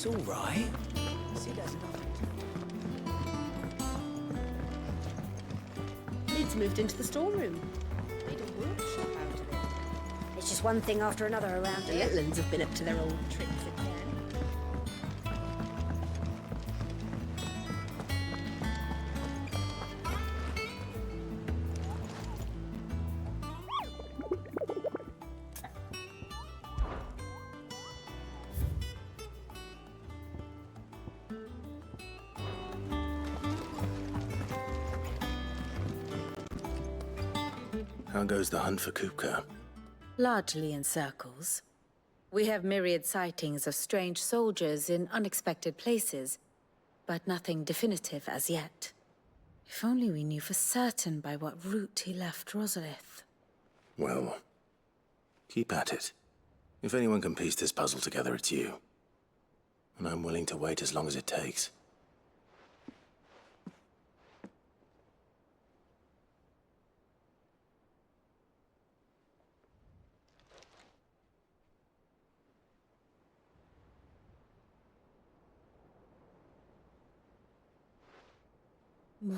It's all right. She does nothing. Lid's moved into the storeroom. Made a workshop out of it. It's just one thing after another around The here. Litlands have been up to their old tricks again. How goes the hunt for Kupka? Largely in circles. We have myriad sightings of strange soldiers in unexpected places, but nothing definitive as yet. If only we knew for certain by what route he left Rosalith. Well, keep at it. If anyone can piece this puzzle together, it's you. And I'm willing to wait as long as it takes.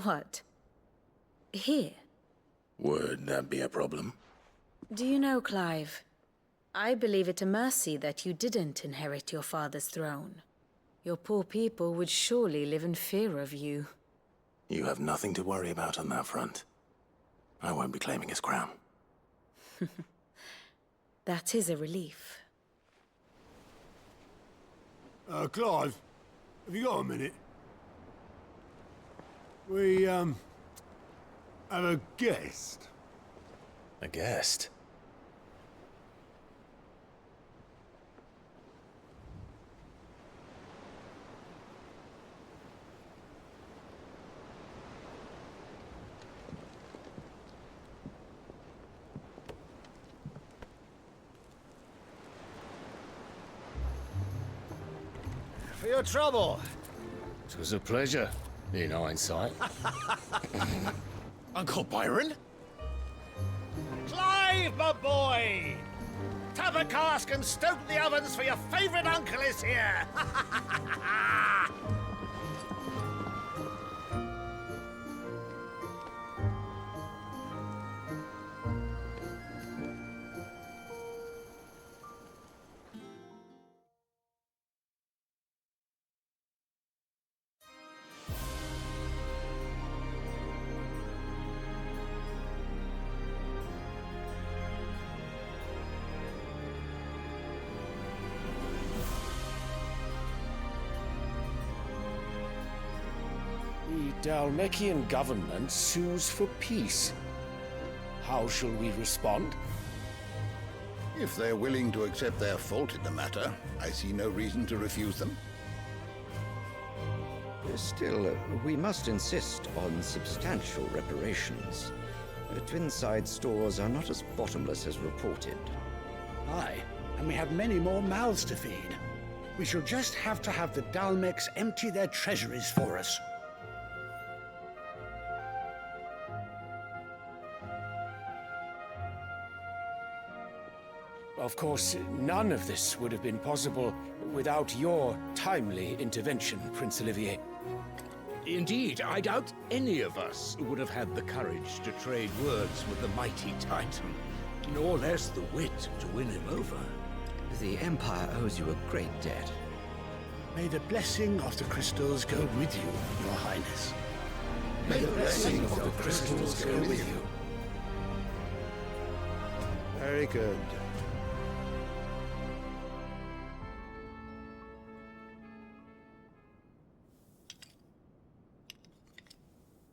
What? Here? Would that be a problem? Do you know, Clive? I believe it a mercy that you didn't inherit your father's throne. Your poor people would surely live in fear of you. You have nothing to worry about on that front. I won't be claiming his crown. That is a relief. Clive, have you got a minute? We, have a guest. A guest? For your trouble. It was a pleasure, in hindsight. Uncle Byron? Clive, my boy! Tap a cask and stoke the ovens for your favorite uncle is here! The Dalmekian government sues for peace. How shall we respond? If they're willing to accept their fault in the matter, I see no reason to refuse them. Still, we must insist on substantial reparations. Twinside stores are not as bottomless as reported. Aye, and we have many more mouths to feed. We shall just have to have the Dalmecs empty their treasuries for us. Of course, none of this would have been possible without your timely intervention, Prince Olivier. Indeed, I doubt any of us would have had the courage to trade words with the mighty Titan, nor less the wit to win him over. The Empire owes you a great debt. May the blessing of the crystals go with you, Your Highness. May the blessing of the crystals go with you. Very good.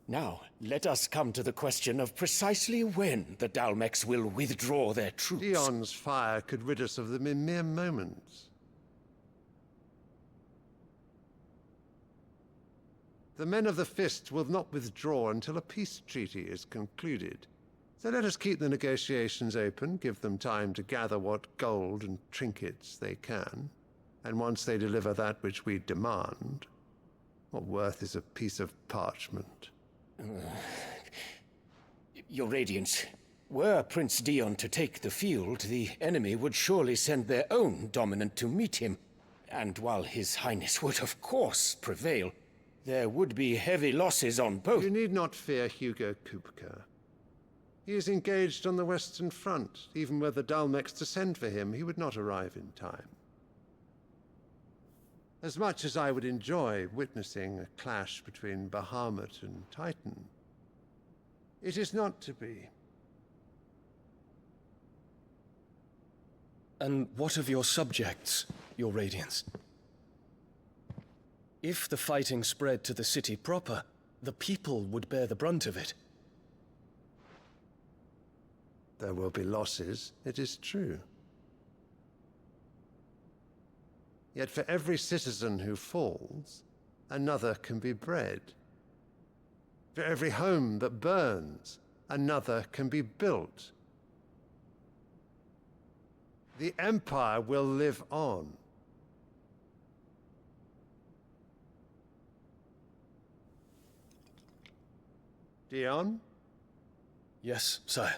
Now, let us come to the question of precisely when the Dalmecs will withdraw their troops. Dion's fire could rid us of them in mere moments. The men of the Fist will not withdraw until a peace treaty is concluded. So let us keep the negotiations open, give them time to gather what gold and trinkets they can. And once they deliver that which we demand, what worth is a piece of parchment? Your Radiance, were Prince Dion to take the field, the enemy would surely send their own dominant to meet him. And while His Highness would of course prevail, there would be heavy losses on both. You need not fear Hugo Kupka. He is engaged on the Western Front. Even were the Dalmex to send for him, he would not arrive in time. As much as I would enjoy witnessing a clash between Bahamut and Titan, it is not to be. And what of your subjects, Your Radiance? If the fighting spread to the city proper, the people would bear the brunt of it. There will be losses, it is true. Yet for every citizen who falls, another can be bred. For every home that burns, another can be built. The Empire will live on. Dion? Yes, sire.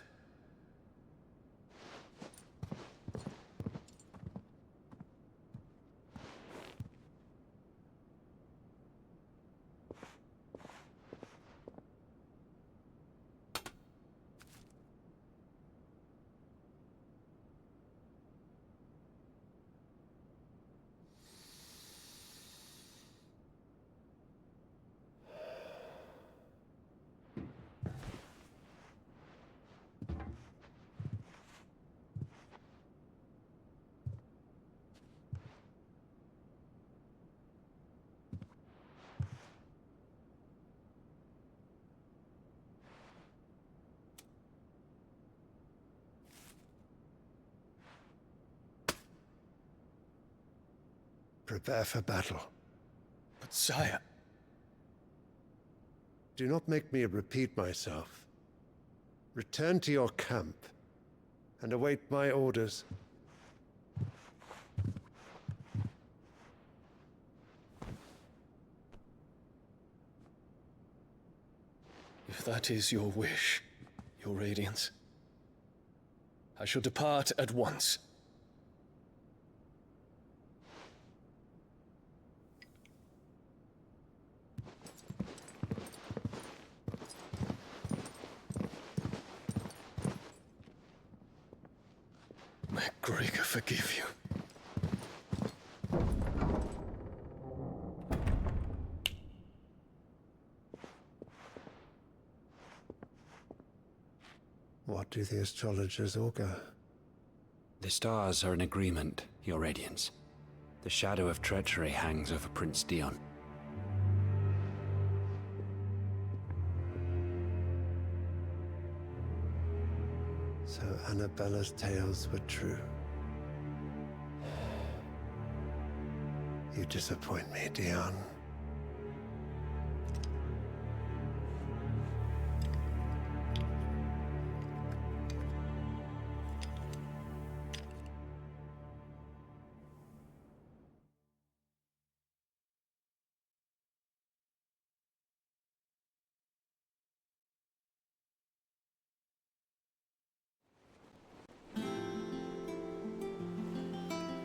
Prepare for battle. But sire... Do not make me repeat myself. Return to your camp and await my orders. If that is your wish, Your Radiance, I shall depart at once. May Gregor forgive you. What do the astrologers augur? The stars are in agreement, Your Radiance. The shadow of treachery hangs over Prince Dion. So Annabella's tales were true. You disappoint me, Dion.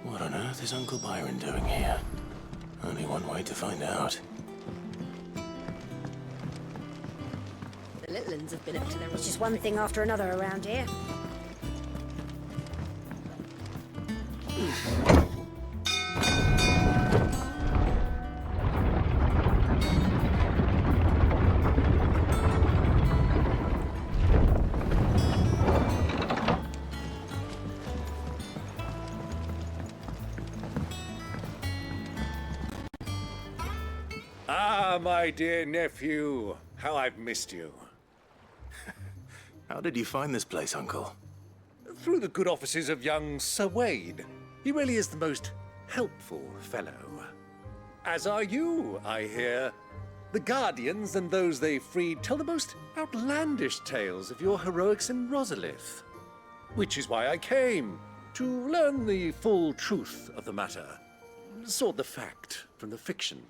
What on earth is Uncle Byron doing here? Only one way to find out. The little ones have been up to their... It's just one thing after another around here. Ah, my dear nephew, how I've missed you. How did you find this place, Uncle? Through the good offices of young Sir Wade. He really is the most helpful fellow. As are you, I hear. The Guardians and those they freed tell the most outlandish tales of your heroics in Rosalith. Which is why I came, to learn the full truth of the matter. Sort the fact from the fiction,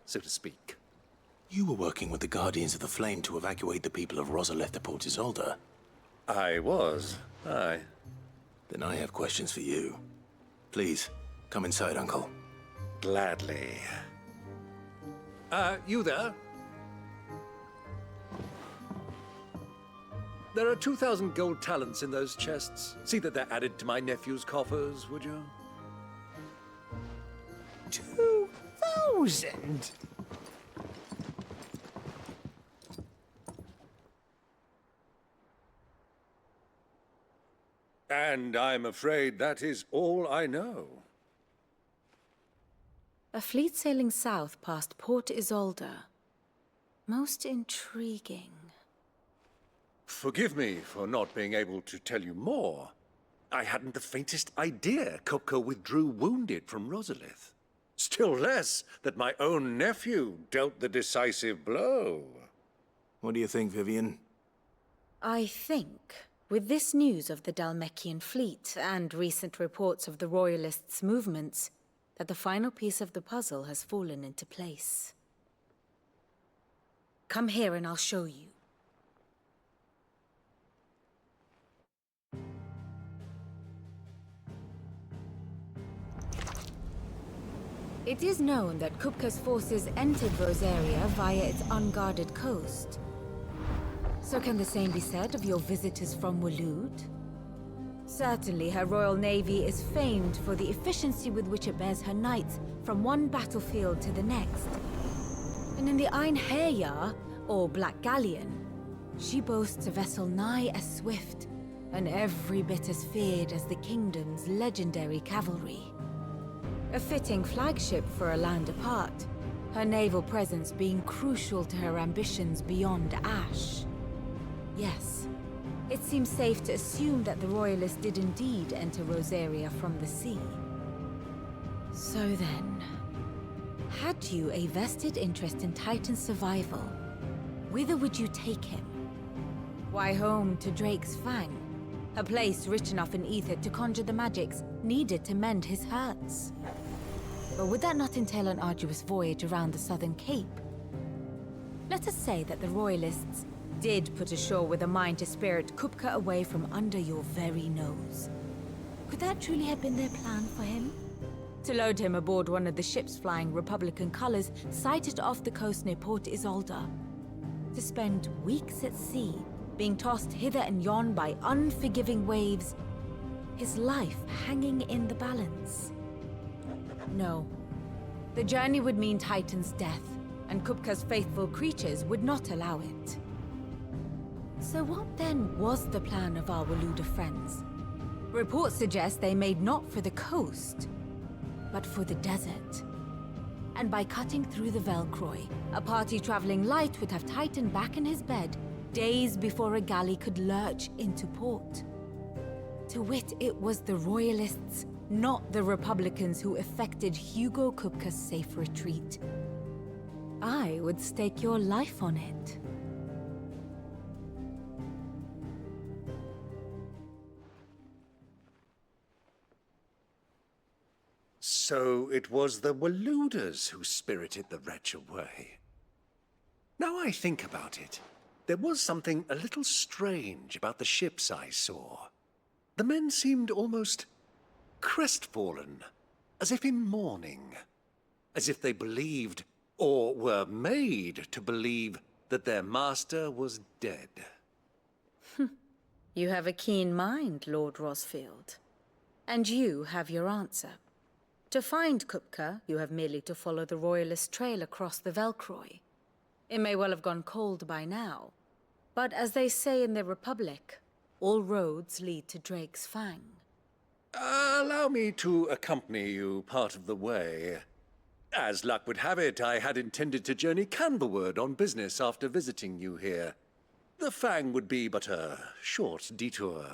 so to speak. You were working with the Guardians of the Flame to evacuate the people of Rosalith to Port Isolde. I was, aye. Then I have questions for you. Please, come inside, Uncle. Gladly. You there? There are 2,000 gold talents in those chests. See that they're added to my nephew's coffers, would you? 2,000? And I'm afraid that is all I know. A fleet sailing south past Port Isolde. Most intriguing. Forgive me for not being able to tell you more. I hadn't the faintest idea Kupka withdrew wounded from Rosalith. Still less that my own nephew dealt the decisive blow. What do you think, Vivian? I think, with this news of the Dhalmekian fleet and recent reports of the Royalists' movements, that the final piece of the puzzle has fallen into place. Come here and I'll show you. It is known that Kupka's forces entered Rosaria via its unguarded coast. So can the same be said of your visitors from Waloed? Certainly, her Royal Navy is famed for the efficiency with which it bears her knights from one battlefield to the next. And in the Einherjar, or Black Galleon, she boasts a vessel nigh as swift and every bit as feared as the Kingdom's legendary cavalry. A fitting flagship for a land apart, her naval presence being crucial to her ambitions beyond Ash. Yes, it seems safe to assume that the Royalists did indeed enter Rosaria from the sea. So then, had you a vested interest in Titan's survival, whither would you take him? Why, home to Drake's Fang, a place rich enough in ether to conjure the magics needed to mend his hurts. But would that not entail an arduous voyage around the southern cape? Let us say that the Royalists did put ashore with a mind to spirit Kupka away from under your very nose. Could that truly have been their plan for him? To load him aboard one of the ships flying Republican colors sighted off the coast near Port Isolde? To spend weeks at sea, being tossed hither and yon by unforgiving waves, his life hanging in the balance? No. The journey would mean Titan's death, and Kupka's faithful creatures would not allow it. So what then was the plan of our Waluda friends? Reports suggest they made not for the coast, but for the desert. And by cutting through the Velcroy, a party traveling light would have Titan back in his bed days before a galley could lurch into port. To wit, it was the Royalists, not the Republicans, who effected Hugo Kupka's safe retreat. I would stake your life on it. So it was the Waluders who spirited the wretch away. Now I think about it, there was something a little strange about the ships I saw. The men seemed almost crestfallen, as if in mourning, as if they believed, or were made to believe, that their master was dead. You have a keen mind, Lord Rosfield. And you have your answer. To find Kupka, you have merely to follow the Royalist trail across the Velcroy. It may well have gone cold by now, but as they say in the Republic, all roads lead to Drake's Fang. Allow me to accompany you part of the way. As luck would have it, I had intended to journey Canberward on business after visiting you here. The Fang would be but a short detour.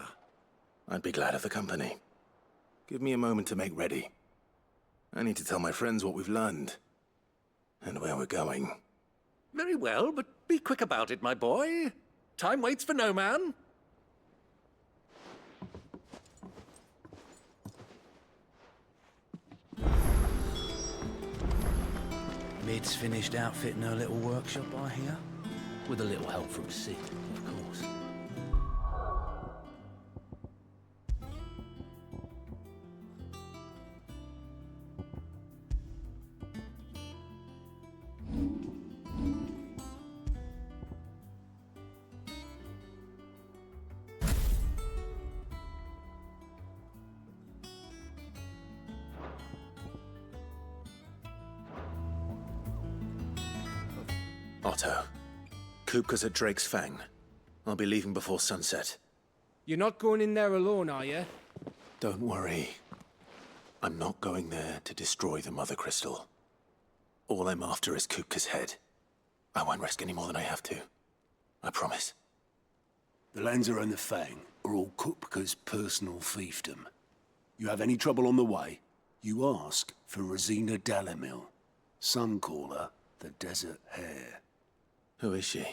I'd be glad of the company. Give me a moment to make ready. I need to tell my friends what we've learned, and where we're going. Very well, but be quick about it, my boy. Time waits for no man. Mid's finished outfitting her little workshop, I hear. With a little help from Sid, of course. Otto, Kupka's at Drake's Fang. I'll be leaving before sunset. You're not going in there alone, are you? Don't worry. I'm not going there to destroy the Mother Crystal. All I'm after is Kupka's head. I won't risk any more than I have to. I promise. The Lanza and the Fang are all Kupka's personal fiefdom. You have any trouble on the way, you ask for Rosina Dalamil. Some call her the Desert Hare. Who is she?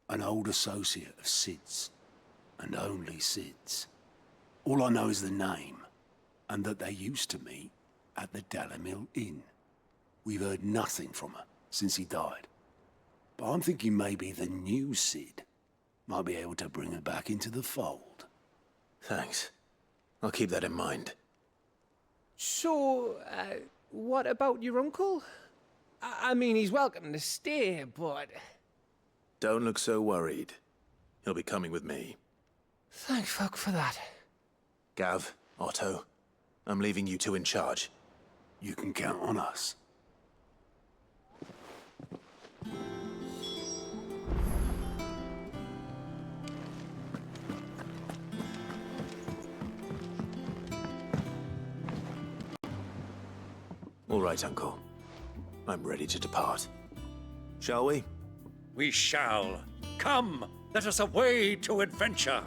An old associate of Sid's, and only Sid's. All I know is the name, and that they used to meet at the Dalamil Inn. We've heard nothing from her since he died. But I'm thinking maybe the new Sid might be able to bring her back into the fold. Thanks. I'll keep that in mind. So, what about your uncle? I mean, he's welcome to stay, but... Don't look so worried. He'll be coming with me. Thank fuck for that. Gav, Otto, I'm leaving you two in charge. You can count on us. All right, Uncle. I'm ready to depart. Shall we? We shall. Come, let us away to adventure.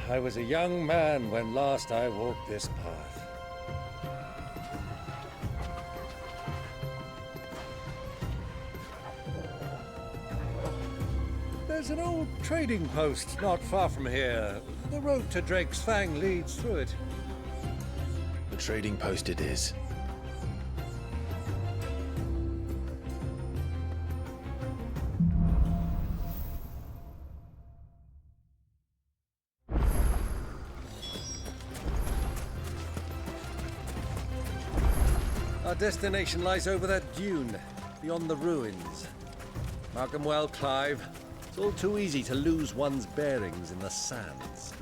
I was a young man when last I walked this path. There's an old trading post not far from here. The road to Drake's Fang leads through it. The trading post it is. Our destination lies over that dune, beyond the ruins. Mark 'em well, Clive. It's all too easy to lose one's bearings in the sands.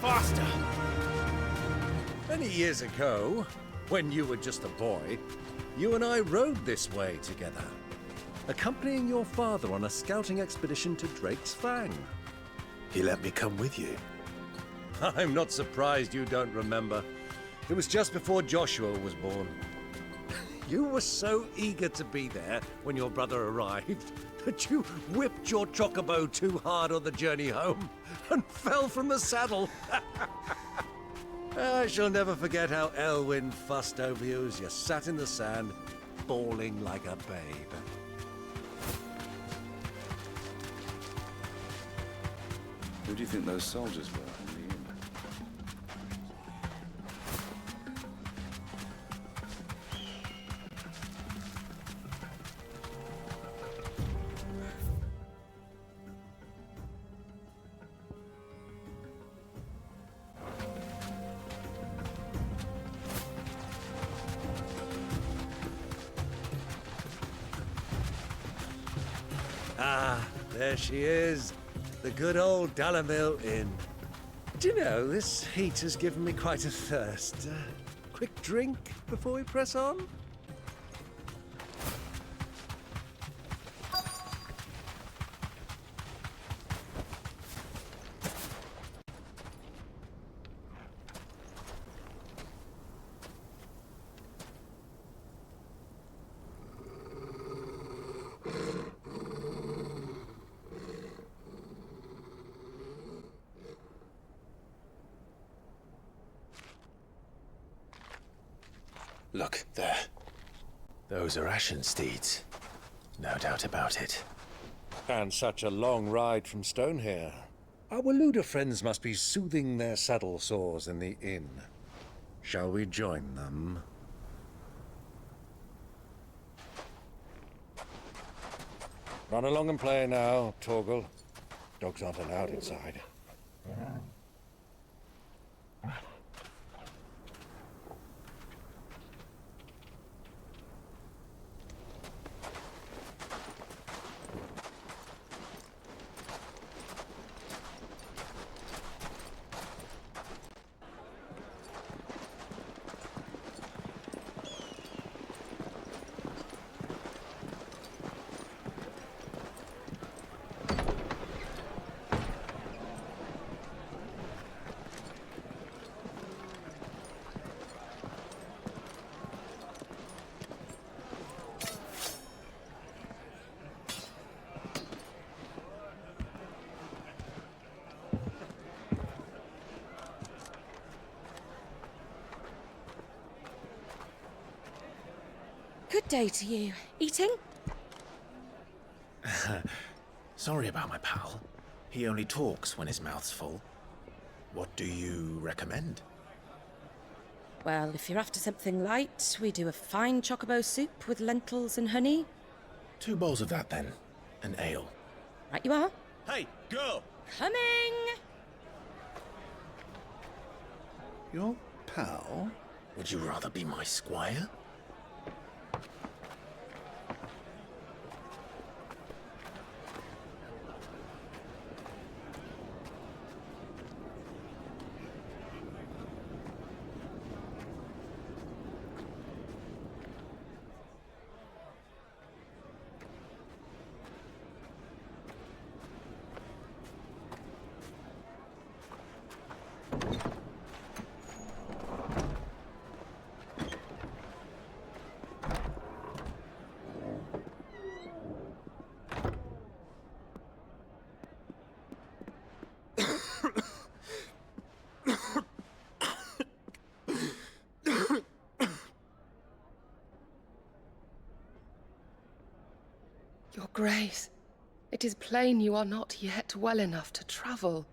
Faster! Many years ago, when you were just a boy, you and I rode this way together, accompanying your father on a scouting expedition to Drake's Fang. He let me come with you. I'm not surprised you don't remember. It was just before Joshua was born. You were so eager to be there when your brother arrived that you whipped your chocobo too hard on the journey home and fell from the saddle. I shall never forget how Elwyn fussed over you as you sat in the sand, bawling like a babe. Who do you think those soldiers were in the inn? Ah, there she is. The good old Dalamil Inn. Do you know, this heat has given me quite a thirst. Quick drink before we press on? Look, there. Those are Ashen steeds. No doubt about it. And such a long ride from Stonehair. Our Luda friends must be soothing their saddle sores in the inn. Shall we join them? Run along and play now, Torgal. Dogs aren't allowed inside. Good day to you. Eating? Sorry about my pal. He only talks when his mouth's full. What do you recommend? Well, if you're after something light, we do a fine chocobo soup with lentils and honey. 2 bowls of that, then. An ale. Right you are. Hey, girl! Coming! Your pal? Would you rather be my squire? Your Grace, it is plain you are not yet well enough to travel.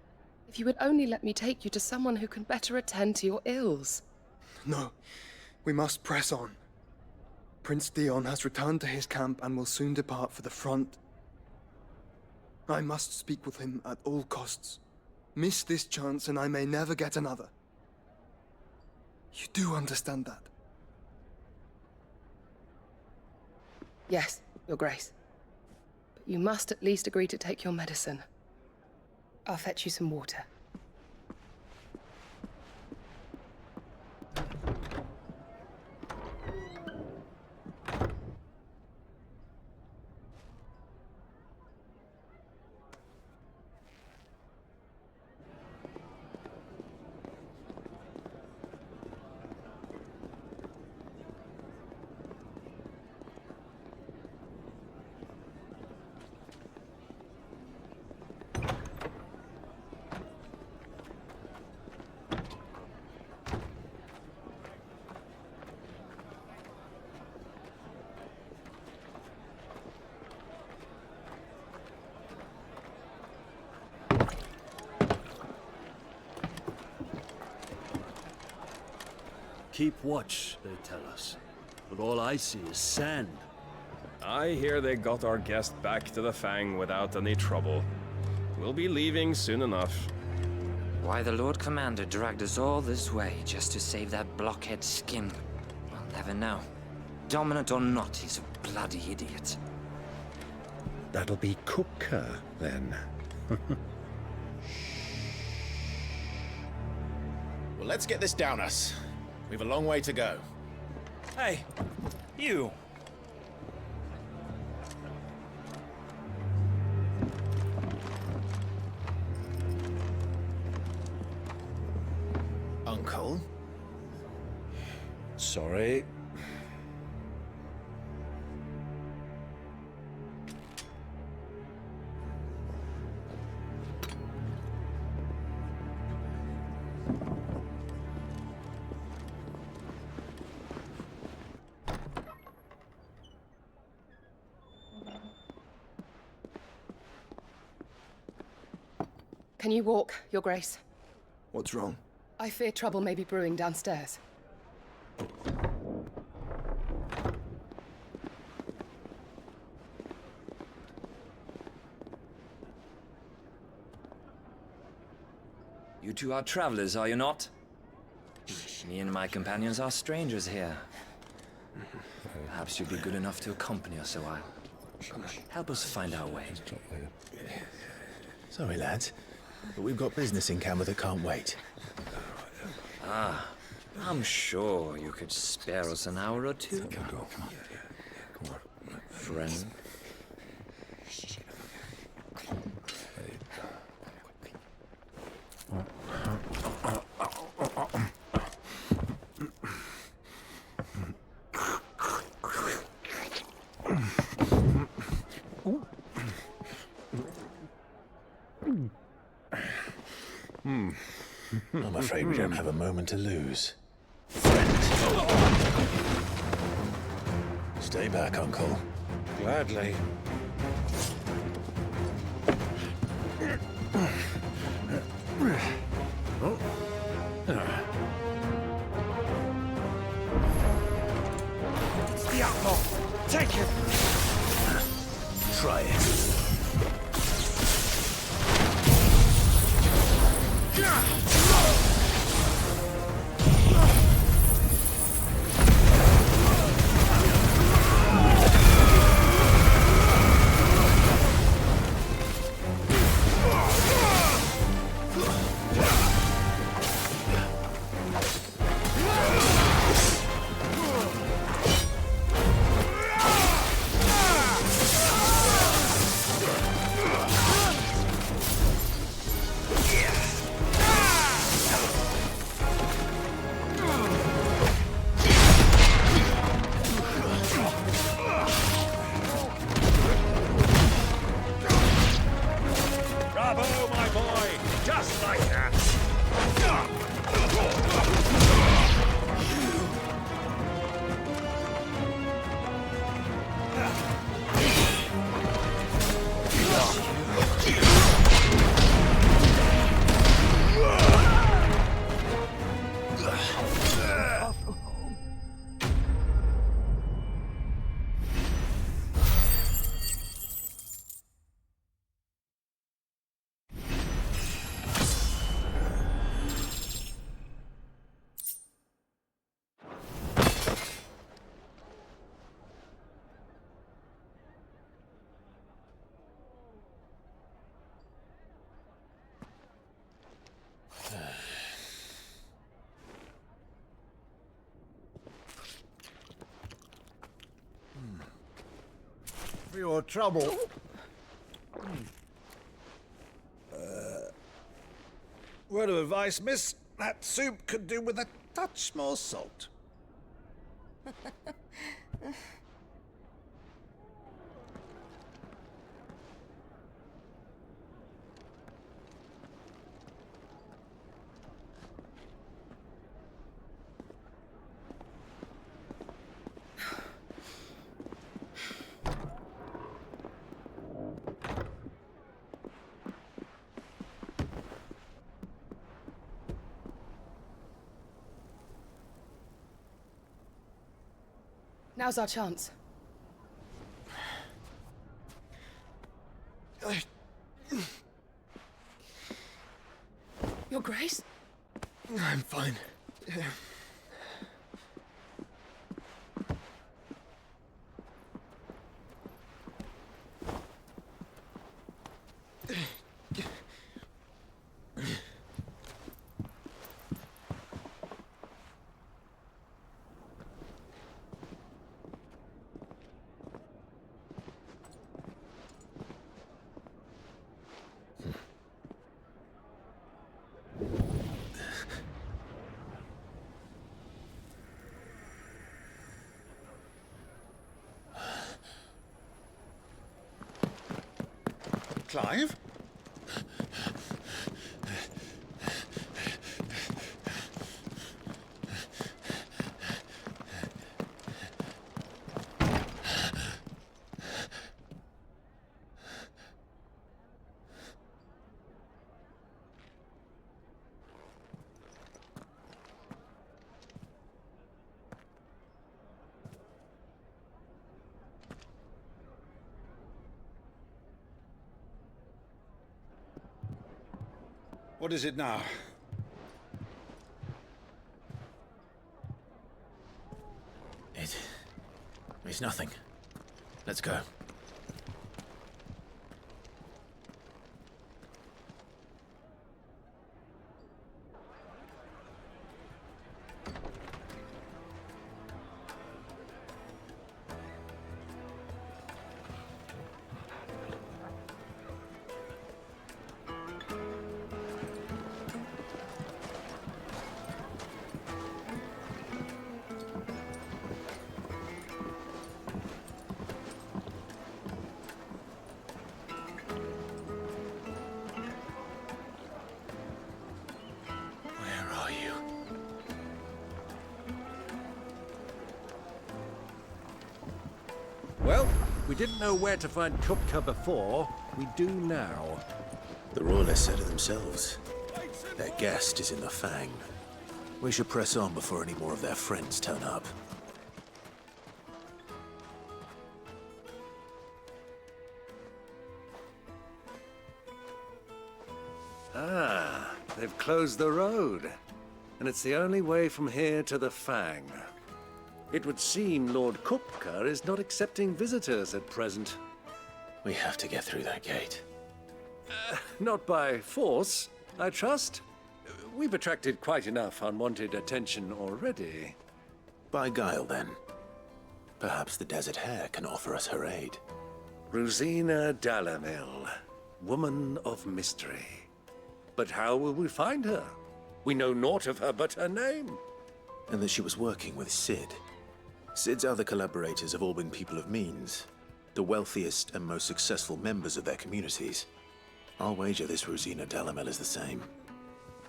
If you would only let me take you to someone who can better attend to your ills. No, we must press on. Prince Dion has returned to his camp and will soon depart for the front. I must speak with him at all costs. Miss this chance and I may never get another. You do understand that? Yes, Your Grace. But you must at least agree to take your medicine. I'll fetch you some water. Keep watch, they tell us. But all I see is sand. I hear they got our guest back to the Fang without any trouble. We'll be leaving soon enough. Why the Lord Commander dragged us all this way just to save that blockhead skin, I'll never know. Dominant or not, he's a bloody idiot. That'll be cooker, then. Well, let's get this down us. We've a long way to go. Hey, you! Uncle? Sorry. Can you walk, Your Grace? What's wrong? I fear trouble may be brewing downstairs. You two are travelers, are you not? Me and my companions are strangers here. Perhaps you'd be good enough to accompany us a while. Help us find our way. Sorry, lads, but we've got business in camera that can't wait. Ah, I'm sure you could spare us an hour or two. Come on. Friend. I'm afraid we don't have a moment to lose. Stay back, Uncle. Gladly. It's the outlaw! Take it! Try it. Bravo, my boy! Just like that! For your trouble. Word of advice, miss. That soup could do with a touch more salt. Now's our chance. Your Grace? I'm fine. Clive? What is it now? It's nothing. Let's go. Well, we didn't know where to find Kupka before. We do now. The Royalists said it themselves. Their guest is in the Fang. We should press on before any more of their friends turn up. Ah, they've closed the road. And it's the only way from here to the Fang. It would seem Lord Kupka is not accepting visitors at present. We have to get through that gate. Not by force, I trust. We've attracted quite enough unwanted attention already. By guile, then. Perhaps the Desert Hare can offer us her aid. Rosina Dalamil, woman of mystery. But how will we find her? We know naught of her but her name. And that she was working with Sid. Sid's other collaborators have all been people of means, the wealthiest and most successful members of their communities. I'll wager this Rosina Dalamel is the same.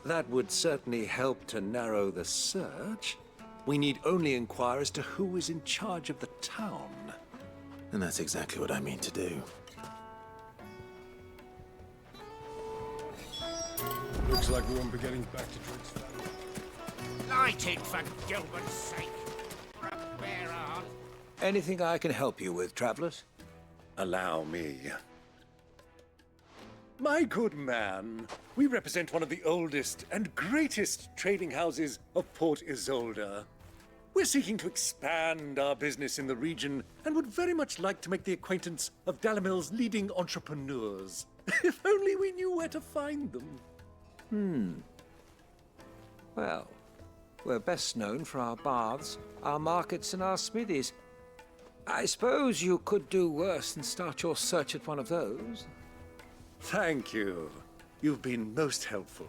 That would certainly help to narrow the search. We need only inquire as to who is in charge of the town. And that's exactly what I mean to do. Looks like we won't be getting back to Drake's Valley. Light it, for Gilbert's sake. Anything I can help you with, travelers? Allow me. My good man, we represent one of the oldest and greatest trading houses of Port Isolde. We're seeking to expand our business in the region and would very much like to make the acquaintance of Dalamil's leading entrepreneurs. If only we knew where to find them. Well, we're best known for our baths, our markets, and our smithies. I suppose you could do worse than start your search at one of those. Thank you. You've been most helpful.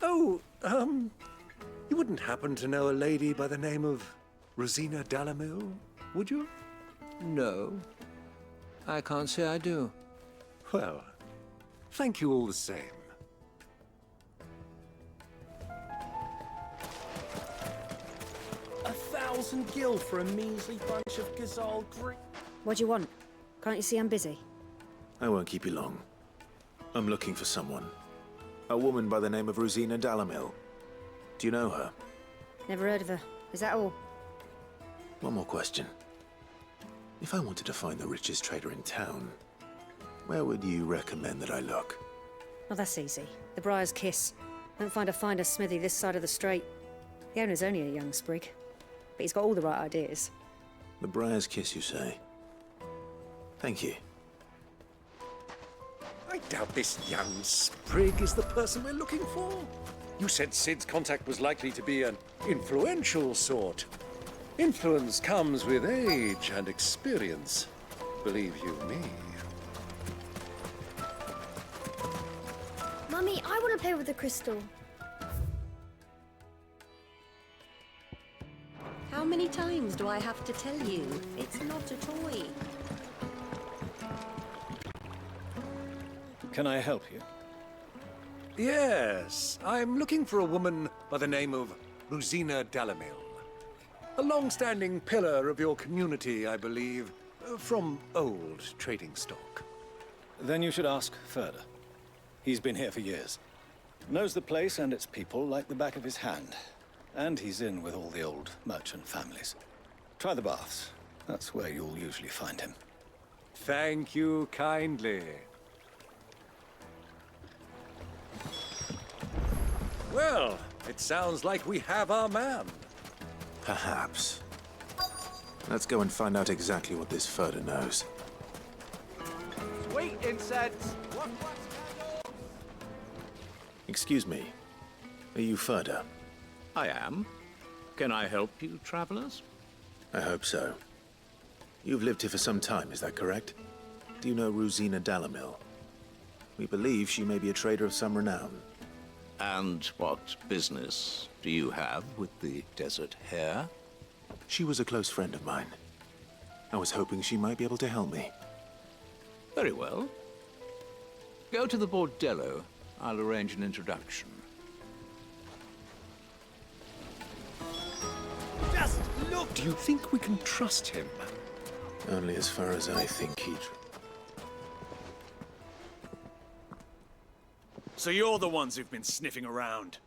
Oh, you wouldn't happen to know a lady by the name of Rosina Dalamil, would you? No. I can't say I do. Well, thank you all the same. $1,000 for a measly bunch of Gazal green. What do you want? Can't you see I'm busy? I won't keep you long. I'm looking for someone. A woman by the name of Rosina Dalamil. Do you know her? Never heard of her. Is that all? One more question. If I wanted to find the richest trader in town, where would you recommend that I look? Oh, that's easy. The Briar's Kiss. Don't find a finer smithy this side of the strait. The owner's only a young sprig, but he's got all the right ideas. The Briar's Kiss, you say? Thank you. I doubt this young sprig is the person we're looking for. You said Sid's contact was likely to be an influential sort. Influence comes with age and experience, believe you me. Mummy, I want to play with the crystal. How many times do I have to tell you? It's not a toy. Can I help you? Yes, I'm looking for a woman by the name of Rosina Dalamil. A long-standing pillar of your community, I believe, from old trading stock. Then you should ask Furder. He's been here for years. Knows the place and its people like the back of his hand. And he's in with all the old merchant families. Try the baths. That's where you'll usually find him. Thank you kindly. Well, it sounds like we have our man. Perhaps. Let's go and find out exactly what this Furder knows. Sweet incense! Excuse me. Are you Furder? I am. Can I help you, travelers? I hope so. You've lived here for some time, is that correct? Do you know Rosina Dalamil? We believe she may be a trader of some renown. And what business do you have with the Desert Hare? She was a close friend of mine. I was hoping she might be able to help me. Very well. Go to the bordello. I'll arrange an introduction. Just look! Do you think we can trust him? Only as far as I think he'd... So you're the ones who've been sniffing around?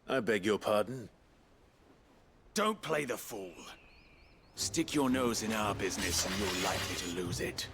I beg your pardon? Don't play the fool. Stick your nose in our business and you're likely to lose it.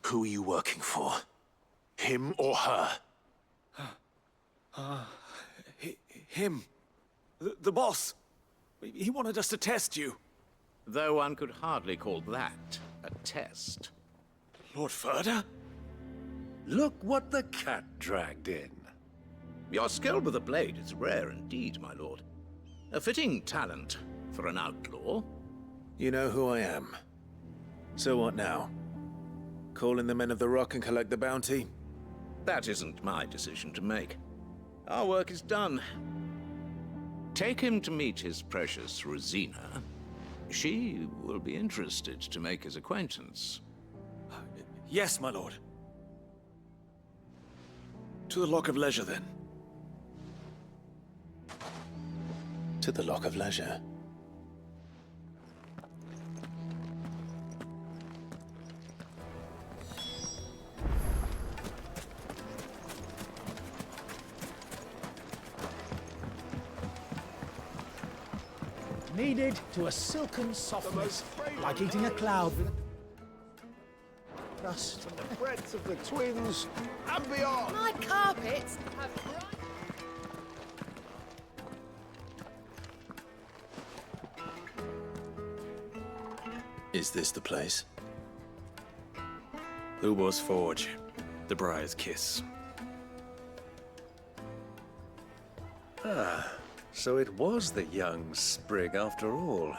Who are you working for? Him or her? Him. The boss. He wanted us to test you. Though one could hardly call that a test. Lord Furder? Look what the cat dragged in. Your skill with a blade is rare indeed, my lord. A fitting talent for an outlaw. You know who I am. So what now? Call in the Men of the Rock and collect the bounty? That isn't my decision to make. Our work is done. Take him to meet his precious Rosina. She will be interested to make his acquaintance. Yes, my lord. To the Lock of Leisure, then. To the Lock of Leisure. Kneaded to a silken softness, like eating a cloud with dust. The breadth of the twins and beyond. My carpets have Is this the place? Lubor's Forge. The Briar's Kiss. Ah, so it was the young sprig after all.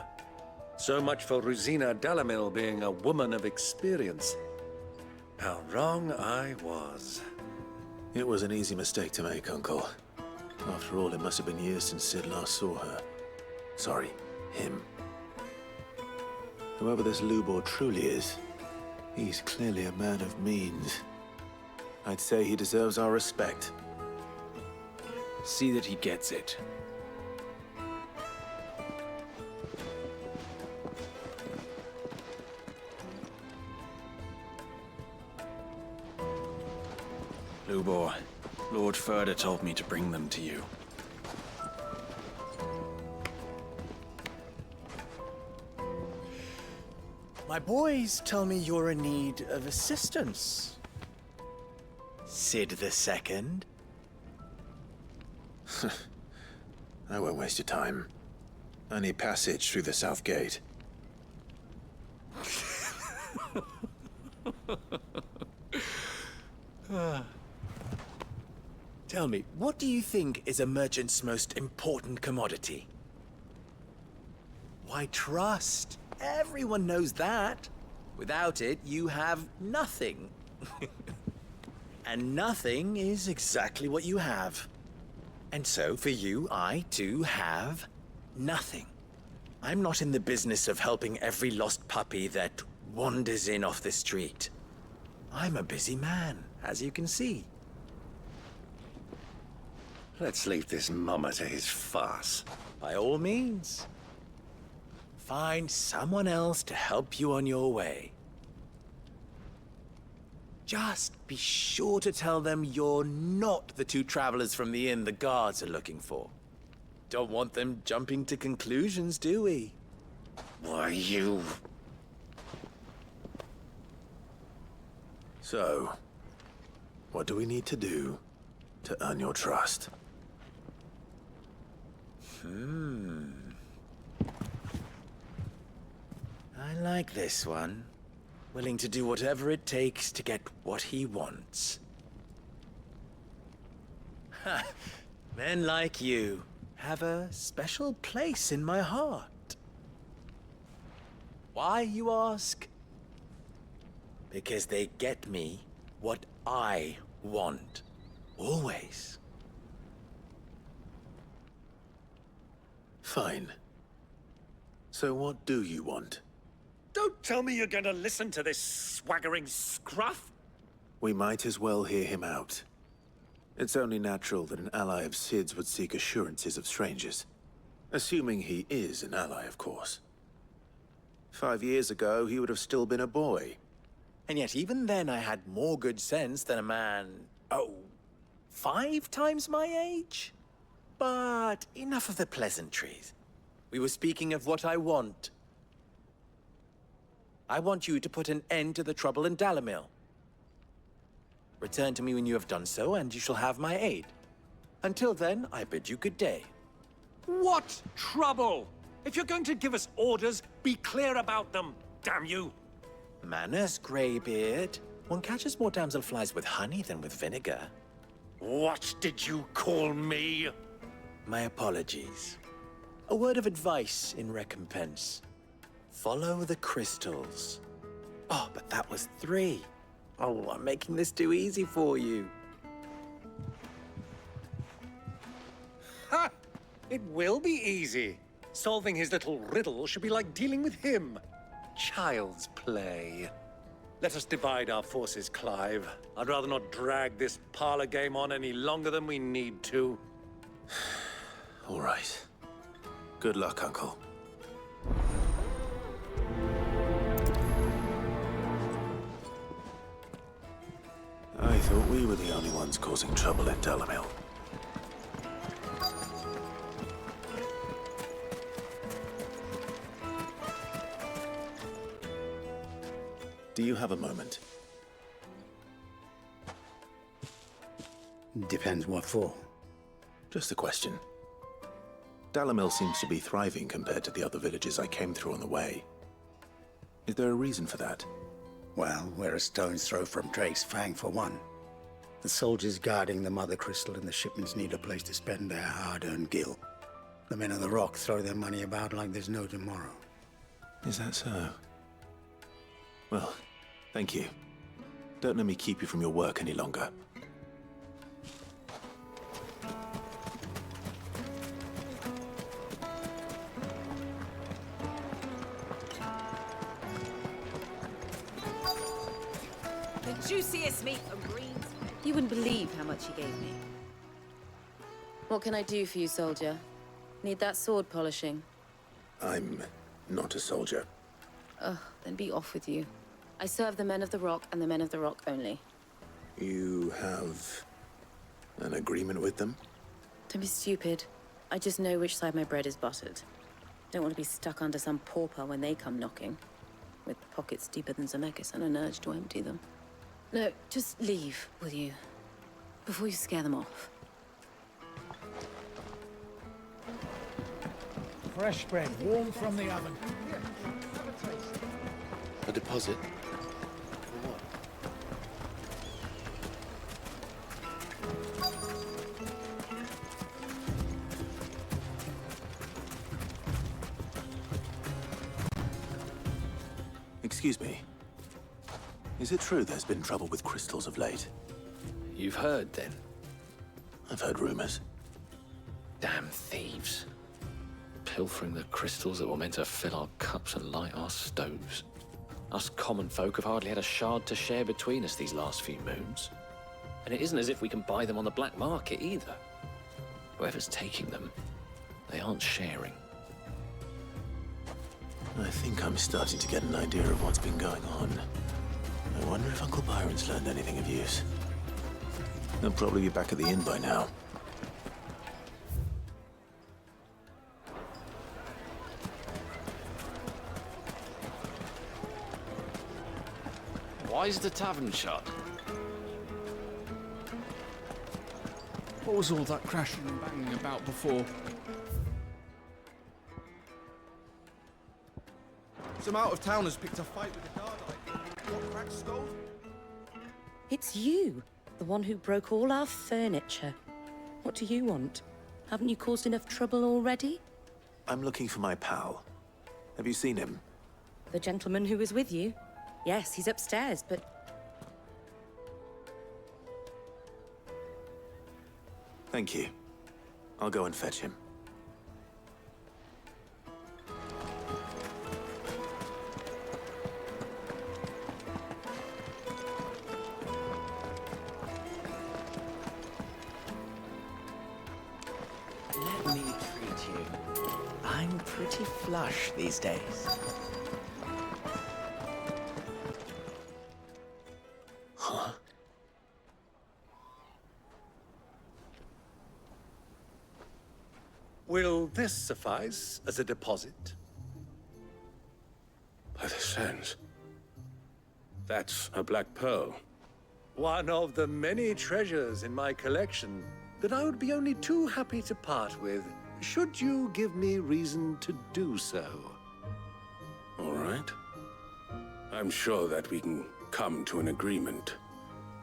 So much for Rosina Delamil being a woman of experience. How wrong I was. It was an easy mistake to make, Uncle. After all, it must have been years since Sid last saw her. Sorry, him. Whoever this Lubor truly is, he's clearly a man of means. I'd say he deserves our respect. See that he gets it. Lubor, Lord Furder told me to bring them to you. My boys tell me you're in need of assistance. Sid the Second? I won't waste your time. I need passage through the south gate. Tell me, what do you think is a merchant's most important commodity? Why, trust. Everyone knows that. Without it, you have nothing. And nothing is exactly what you have. And so, for you, I, too, have nothing. I'm not in the business of helping every lost puppy that wanders in off the street. I'm a busy man, as you can see. Let's leave this mummer to his farce. By all means. Find someone else to help you on your way. Just be sure to tell them you're not the two travelers from the inn the guards are looking for. Don't want them jumping to conclusions, do we? Why, you... So, what do we need to do to earn your trust? I like this one. Willing to do whatever it takes to get what he wants. Ha! Men like you have a special place in my heart. Why, you ask? Because they get me what I want. Always. Fine. So what do you want? Don't tell me you're going to listen to this swaggering scruff! We might as well hear him out. It's only natural that an ally of Sid's would seek assurances of strangers. Assuming he is an ally, of course. 5 years ago, he would have still been a boy. And yet even then I had more good sense than a man, 5 times my age? But enough of the pleasantries. We were speaking of what I want. I want you to put an end to the trouble in Dalamil. Return to me when you have done so, and you shall have my aid. Until then, I bid you good day. What trouble? If you're going to give us orders, be clear about them, damn you! Manners, Greybeard. One catches more damselflies with honey than with vinegar. What did you call me? My apologies. A word of advice in recompense. Follow the crystals. Oh, but that was 3. Oh, I'm making this too easy for you. Ha! It will be easy. Solving his little riddle should be like dealing with him. Child's play. Let us divide our forces, Clive. I'd rather not drag this parlor game on any longer than we need to. All right. Good luck, Uncle. I thought we were the only ones causing trouble in Dalamil. Do you have a moment? Depends what for. Just a question. Dalamil seems to be thriving compared to the other villages I came through on the way. Is there a reason for that? Well, we're a stone's throw from Drake's Fang, for one. The soldiers guarding the Mother Crystal and the shipments need a place to spend their hard-earned gil. The men of the Rock throw their money about like there's no tomorrow. Is that so? Well, thank you. Don't let me keep you from your work any longer. The juiciest meat from Greens. You wouldn't believe how much he gave me. What can I do for you, soldier? Need that sword polishing? I'm not a soldier. Ugh, then be off with you. I serve the men of the Rock and the men of the Rock only. You have an agreement with them? Don't be stupid. I just know which side my bread is buttered. Don't want to be stuck under some pauper when they come knocking. With pockets deeper than Zemeckis and an urge to empty them. No, just leave, will you? Before you scare them off. Fresh bread, warm from the oven. A deposit? Excuse me. Is it true there's been trouble with crystals of late? You've heard, then? I've heard rumors. Damn thieves. Pilfering the crystals that were meant to fill our cups and light our stoves. Us common folk have hardly had a shard to share between us these last few moons. And it isn't as if we can buy them on the black market either. Whoever's taking them, they aren't sharing. I think I'm starting to get an idea of what's been going on. I wonder if Uncle Byron's learned anything of use. They'll probably be back at the inn by now. Why is the tavern shut? What was all that crashing and banging about before? Some out-of-towners picked a fight with the guard. What cracked stove? It's you, the one who broke all our furniture. What do you want? Haven't you caused enough trouble already? I'm looking for my pal. Have you seen him? The gentleman who was with you? Yes, he's upstairs, but... Thank you. I'll go and fetch him. Let me treat you. I'm pretty flush these days. Huh? Will this suffice as a deposit? By the sands. That's a black pearl. One of the many treasures in my collection that I would be only too happy to part with, should you give me reason to do so. All right. I'm sure that we can come to an agreement,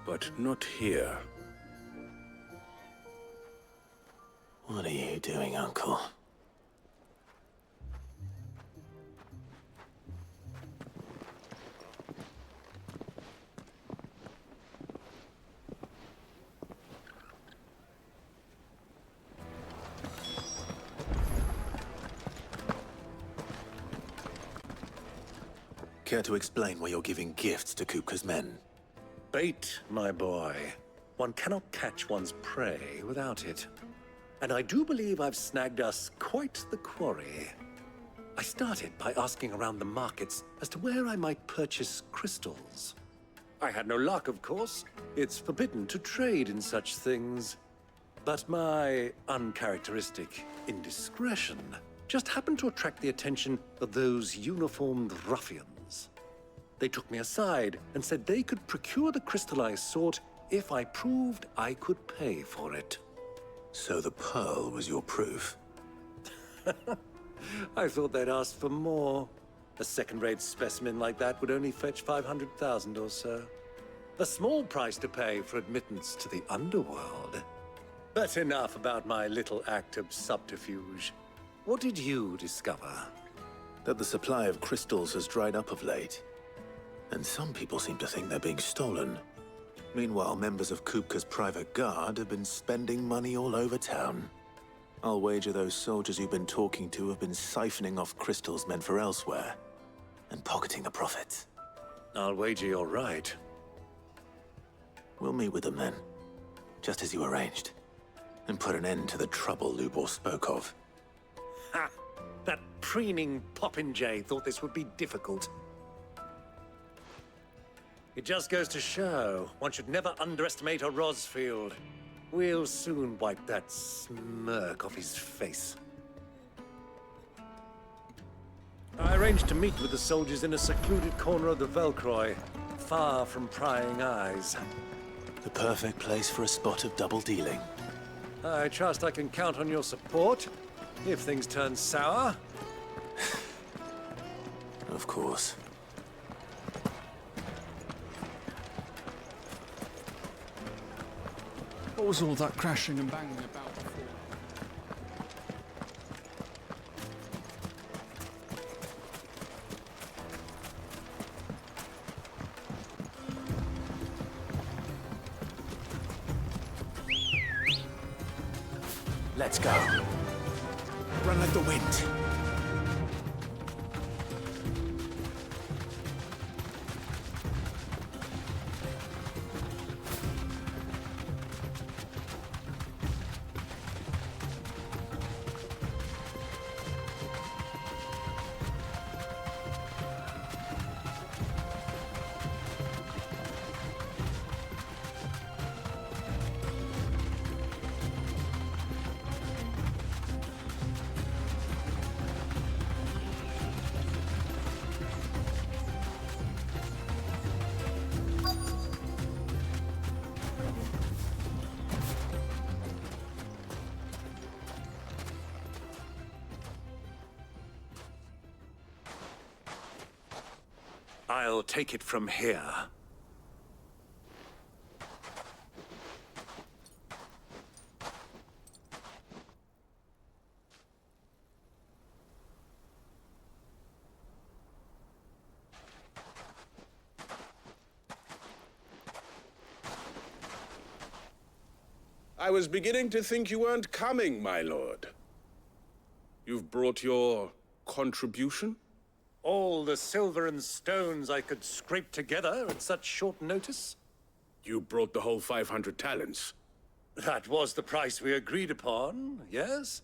but not here. What are you doing, Uncle? Care to explain why you're giving gifts to Kupka's men? Bait, my boy. One cannot catch one's prey without it. And I do believe I've snagged us quite the quarry. I started by asking around the markets as to where I might purchase crystals. I had no luck, of course. It's forbidden to trade in such things. But my uncharacteristic indiscretion just happened to attract the attention of those uniformed ruffians. They took me aside and said they could procure the crystal I sought if I proved I could pay for it. So the pearl was your proof? I thought they'd ask for more. A second-rate specimen like that would only fetch 500,000 or so. A small price to pay for admittance to the underworld. But enough about my little act of subterfuge. What did you discover? That the supply of crystals has dried up of late. And some people seem to think they're being stolen. Meanwhile, members of Kupka's private guard have been spending money all over town. I'll wager those soldiers you've been talking to have been siphoning off crystals meant for elsewhere, and pocketing the profits. I'll wager you're right. We'll meet with them then, just as you arranged, and put an end to the trouble Lubor spoke of. Ha! That preening popinjay thought this would be difficult. It just goes to show, one should never underestimate a Rosfield. We'll soon wipe that smirk off his face. I arranged to meet with the soldiers in a secluded corner of the Velcroy, far from prying eyes. The perfect place for a spot of double dealing. I trust I can count on your support, if things turn sour. Of course. What was all that crashing and banging about before? Let's go. Run like the wind. I'll take it from here. I was beginning to think you weren't coming, my lord. You've brought your contribution? All the silver and stones I could scrape together at such short notice? You brought the whole 500 talents. That was the price we agreed upon, yes?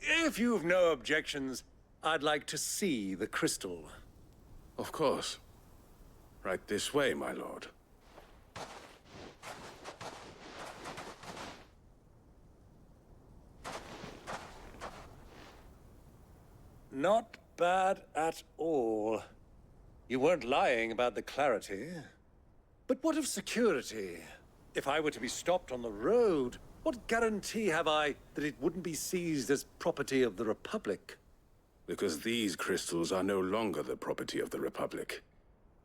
If you've no objections, I'd like to see the crystal. Of course. Right this way, my lord. Not bad at all. You weren't lying about the clarity. But what of security? If I were to be stopped on the road, what guarantee have I that it wouldn't be seized as property of the Republic? Because these crystals are no longer the property of the Republic.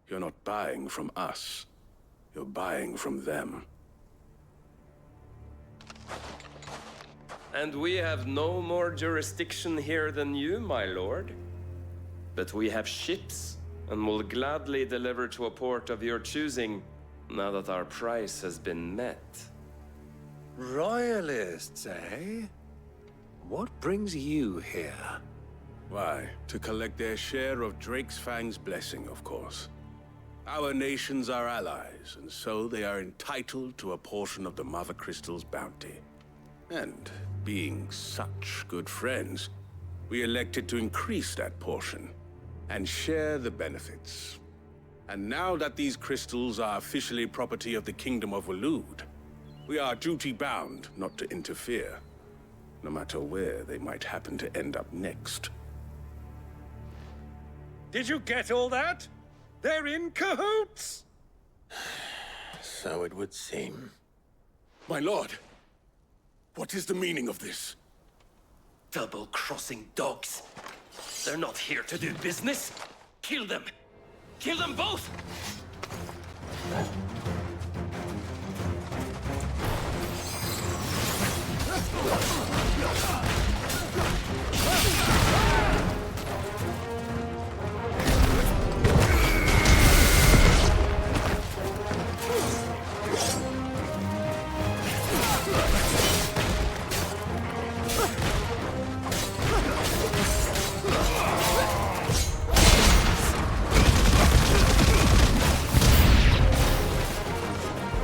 You're not buying from us. You're buying from them. And we have no more jurisdiction here than you, my lord. But we have ships, and will gladly deliver to a port of your choosing, now that our price has been met. Royalists, eh? What brings you here? Why, to collect their share of Drake's Fang's blessing, of course. Our nations are allies, and so they are entitled to a portion of the Mother Crystal's bounty. And being such good friends, we elected to increase that portion and share the benefits. And now that these crystals are officially property of the Kingdom of Waloed, we are duty-bound not to interfere, no matter where they might happen to end up next. Did you get all that? They're in cahoots! So it would seem. My lord, what is the meaning of this? Double-crossing dogs. They're not here to do business. Kill them! Kill them both!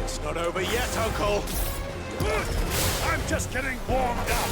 It's not over yet, Uncle. I'm just getting warmed up.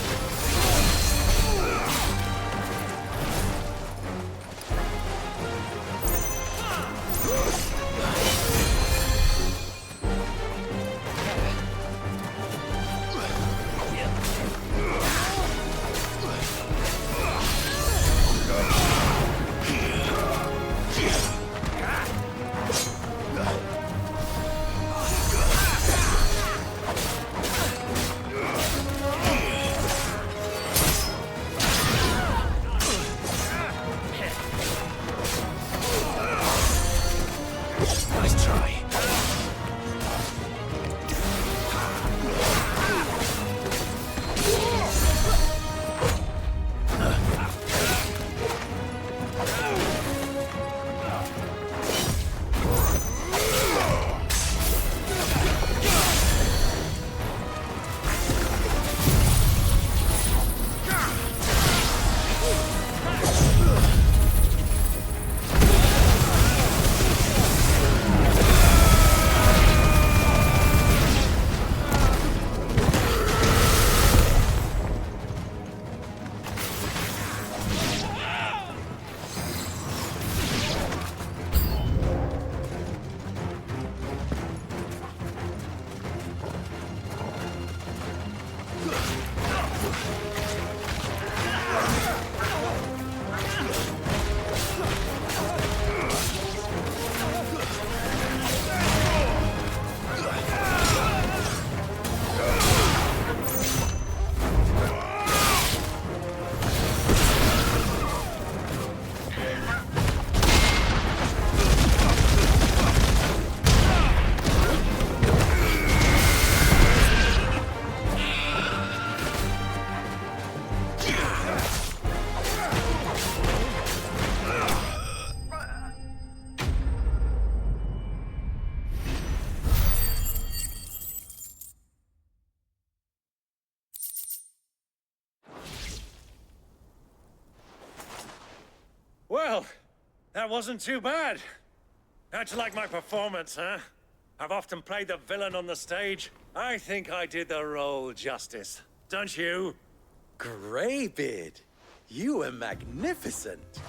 Nice try. Well, that wasn't too bad. How'd you like my performance, huh? I've often played the villain on the stage. I think I did the role justice. Don't you? Greybeard, you were magnificent.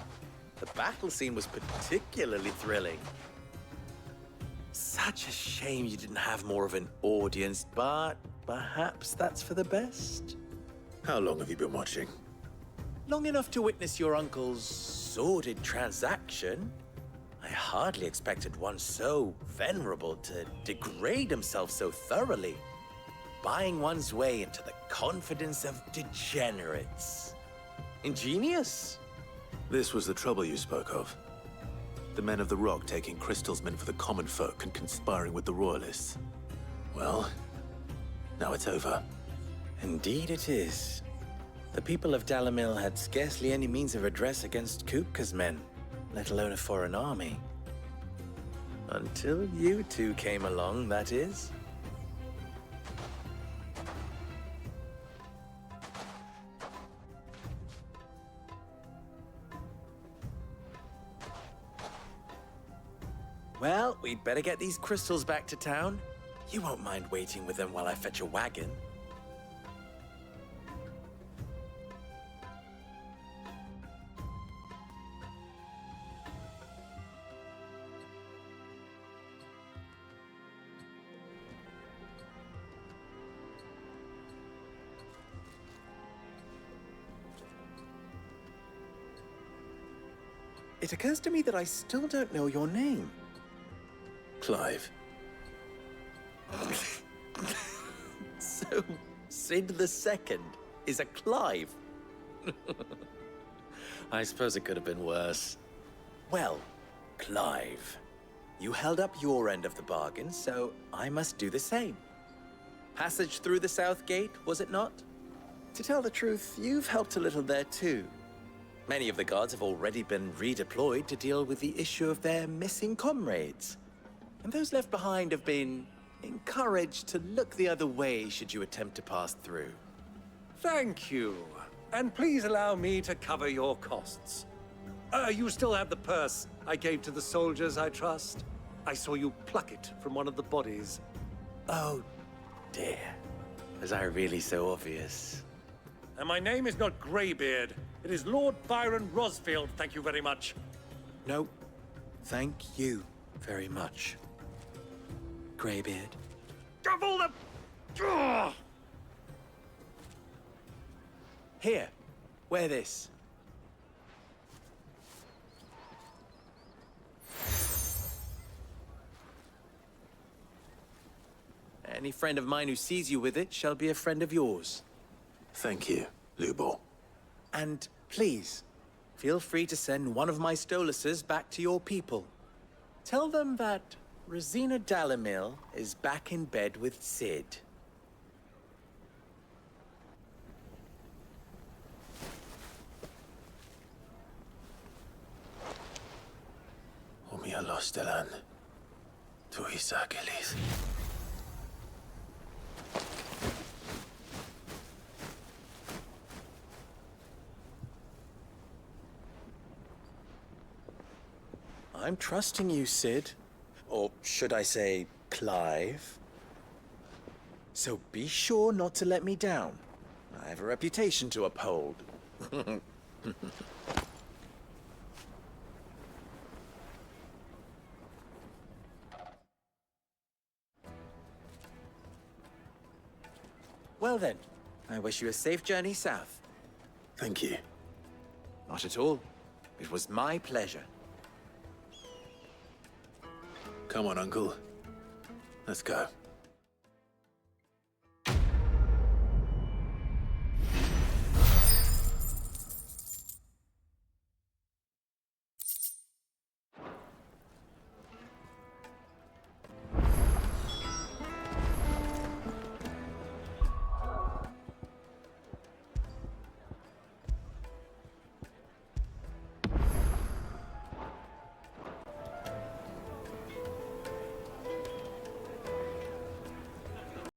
The battle scene was particularly thrilling. Such a shame you didn't have more of an audience, but perhaps that's for the best. How long have you been watching? Long enough to witness your uncle's sordid transaction. I hardly expected one so venerable to degrade himself so thoroughly, buying one's way into the confidence of degenerates. Ingenious. This was the trouble you spoke of. The men of the Rock taking Crystal's men for the common folk and conspiring with the Royalists. Well, now it's over. Indeed it is. The people of Dalamil had scarcely any means of redress against Kupka's men, let alone a foreign army. Until you two came along, that is. Well, we'd better get these crystals back to town. You won't mind waiting with them while I fetch a wagon. It occurs to me that I still don't know your name. Clive. So, Sid the Second is a Clive? I suppose it could have been worse. Well, Clive, you held up your end of the bargain, so I must do the same. Passage through the South Gate, was it not? To tell the truth, you've helped a little there too. Many of the guards have already been redeployed to deal with the issue of their missing comrades. And those left behind have been encouraged to look the other way should you attempt to pass through. Thank you. And please allow me to cover your costs. You still have the purse I gave to the soldiers, I trust? I saw you pluck it from one of the bodies. Oh, dear. Was I really so obvious? And my name is not Greybeard. It is Lord Byron Rosfield, thank you very much. No, thank you very much, Greybeard. Of all the... Ugh! Here, wear this. Any friend of mine who sees you with it shall be a friend of yours. Thank you, Lubo. And please, feel free to send one of my Stoluses back to your people. Tell them that Rosina Dalamil is back in bed with Sid. Umia lostelan. Tu isakelis. I'm trusting you, Sid. Or should I say, Clive? So be sure not to let me down. I have a reputation to uphold. Well then, I wish you a safe journey south. Thank you. Not at all. It was my pleasure. Come on, Uncle. Let's go.